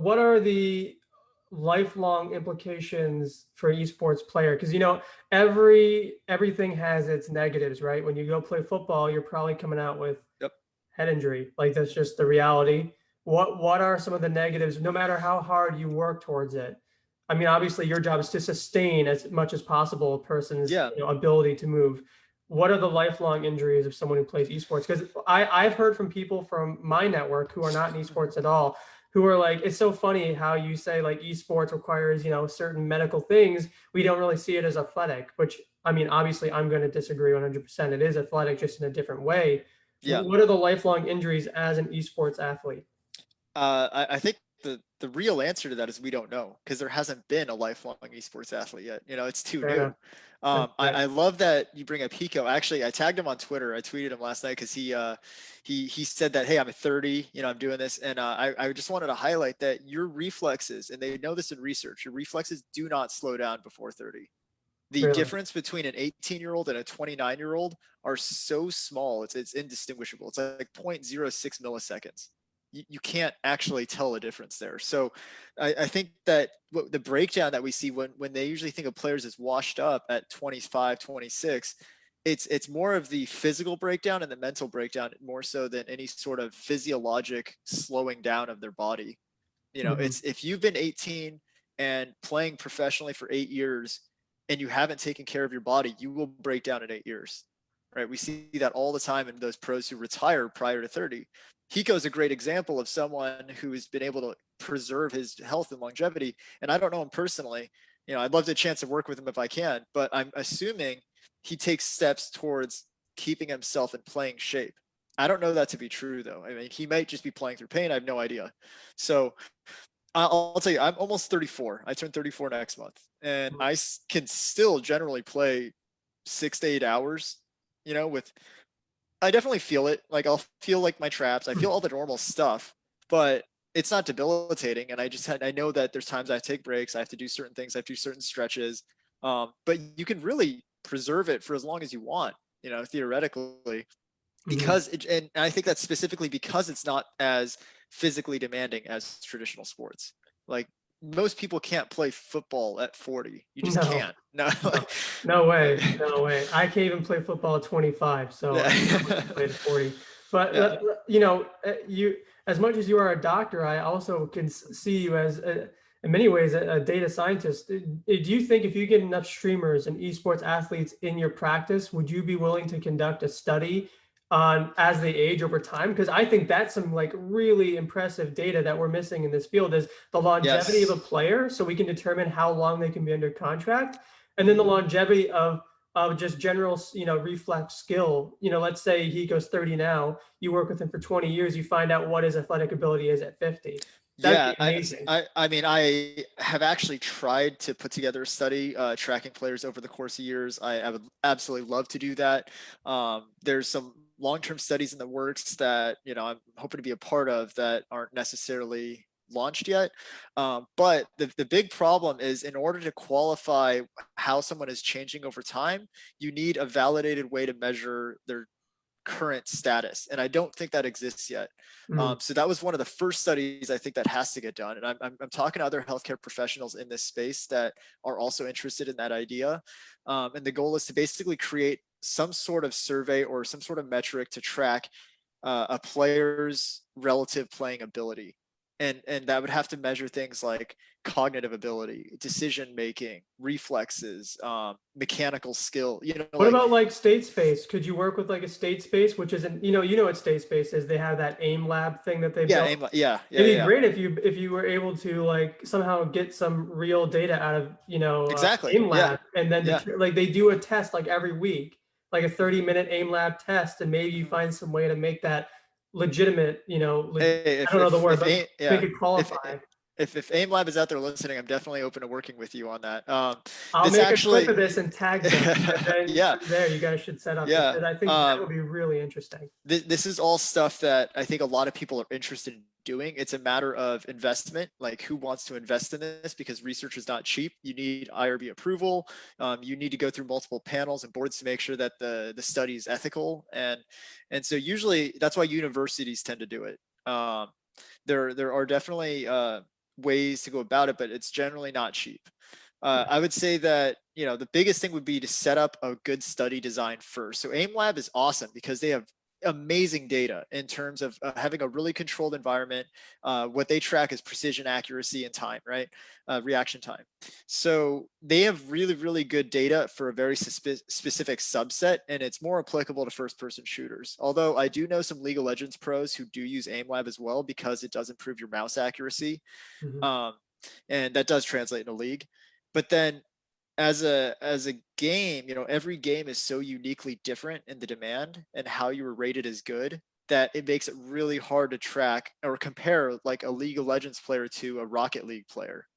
what are the lifelong implications for an esports player? Because everything has its negatives, right? When you go play football, you're probably coming out with Yep. head injury. Like that's just the reality. What are some of the negatives, no matter how hard you work towards it? I mean, obviously your job is to sustain as much as possible a person's Yeah. ability to move. What are the lifelong injuries of someone who plays esports? Because I've heard from people from my network who are not in esports at all, who are like, it's so funny how you say like esports requires, certain medical things. We don't really see it as athletic, which I mean, obviously I'm going to disagree 100%. It is athletic just in a different way. Yeah. What are the lifelong injuries as an esports athlete? I think the real answer to that is we don't know, because there hasn't been a lifelong esports athlete yet. It's too Fair new. enough. That's fair. I love that you bring up Hiko. Actually, I tagged him on Twitter. I tweeted him last night because he said that, hey, I'm 30, I'm doing this, and I just wanted to highlight that your reflexes, and they know this in research, your reflexes do not slow down before 30. The Really. difference between an 18-year-old and a 29-year-old are so small, it's indistinguishable. It's like 0.06 milliseconds. You can't actually tell a difference there. So I think that the breakdown that we see when they usually think of players as washed up at 25, 26, it's more of the physical breakdown and the mental breakdown more so than any sort of physiologic slowing down of their body. Mhm. It's if you've been 18 and playing professionally for 8 years and you haven't taken care of your body, you will break down in 8 years. Right? We see that all the time in those pros who retire prior to 30. Hiko is a great example of someone who has been able to preserve his health and longevity. And I don't know him personally. I'd love the chance to work with him if I can, but I'm assuming he takes steps towards keeping himself in playing shape. I don't know that to be true, though. I mean, he might just be playing through pain. I have no idea. So I'll tell you, I'm almost 34. I turn 34 next month, and I can still generally play 6 to 8 hours. With I definitely feel it. Like I'll feel like my traps. I feel all the normal stuff, but it's not debilitating. And I know that there's times I take breaks. I have to do certain things. I have to do certain stretches. But you can really preserve it for as long as you want. Theoretically, Mhm. and I think that's specifically because it's not as physically demanding as traditional sports. Like most people can't play football at 40. You just No, can't. No, no, like, no way, no way. I can't even play football at 25, so I can't imagine yeah, playing at 40. But yeah, you, as much as you are a doctor, I also can see you as, in many ways, a data scientist. Do you think if you get enough streamers and esports athletes in your practice, would you be willing to conduct a study on as they age over time? Because I think that's some like really impressive data that we're missing in this field is the longevity of yes. a player, so we can determine how long they can be under contract, and then the Mhm. longevity of just general, reflex skill. Let's say he goes 30 now, you work with him for 20 years, you find out what his athletic ability is at 50. That'd Yeah, be amazing. I mean, I have actually tried to put together a study tracking players over the course of years. I would absolutely love to do that. There's some long-term studies in the works that I'm hoping to be a part of that aren't necessarily launched yet. But the big problem is, in order to qualify how someone is changing over time, you need a validated way to measure their current status, and I don't think that exists yet. Mm. So that was one of the first studies I think that has to get done, and I'm talking to other healthcare professionals in this space that are also interested in that idea. And the goal is to basically create some sort of survey or some sort of metric to track a player's relative playing ability, and that would have to measure things like cognitive ability, decision making, reflexes, mechanical skill. What Like, about like state space? Could you work with like a state space, which isn't, what state space is? They have that aim lab thing that they yeah, built. yeah, yeah, It'd be yeah. great if you were able to like somehow get some real data out of Exactly. AIM Yeah. Lab, and then Yeah. like they do a test like every week, like a 30-minute AIM Lab test, and maybe you Mhm. find some way to make that legitimate. Hey, I don't know the word, but make yeah, it if qualify. if AIM Lab is out there listening, I'm definitely open to working with you on that. I'll This make a clip actually, of this and tag them, and then yeah, from there you guys should set up yeah. because I think that would be really interesting. This is all stuff that I think a lot of people are interested in doing. It's a matter of investment, like who wants to invest in this, because research is not cheap. You need IRB approval. You need to go through multiple panels and boards to make sure that the study is ethical, and so usually that's why universities tend to do it. There are definitely ways to go about it, but it's generally not cheap. Yeah. I would say that, the biggest thing would be to set up a good study design first. So AimLab is awesome because they have amazing data in terms of having a really controlled environment. What they track is precision, accuracy, and time, right? Reaction time. So they have really, really good data for a very specific subset, and it's more applicable to first-person shooters. Although I do know some League of Legends pros who do use AimLab as well because it does improve your mouse accuracy, Mhm. um, and that does translate into League. But then as a game, every game is so uniquely different in the demand and how you were rated as good that it makes it really hard to track or compare like a League of Legends player to a Rocket League player.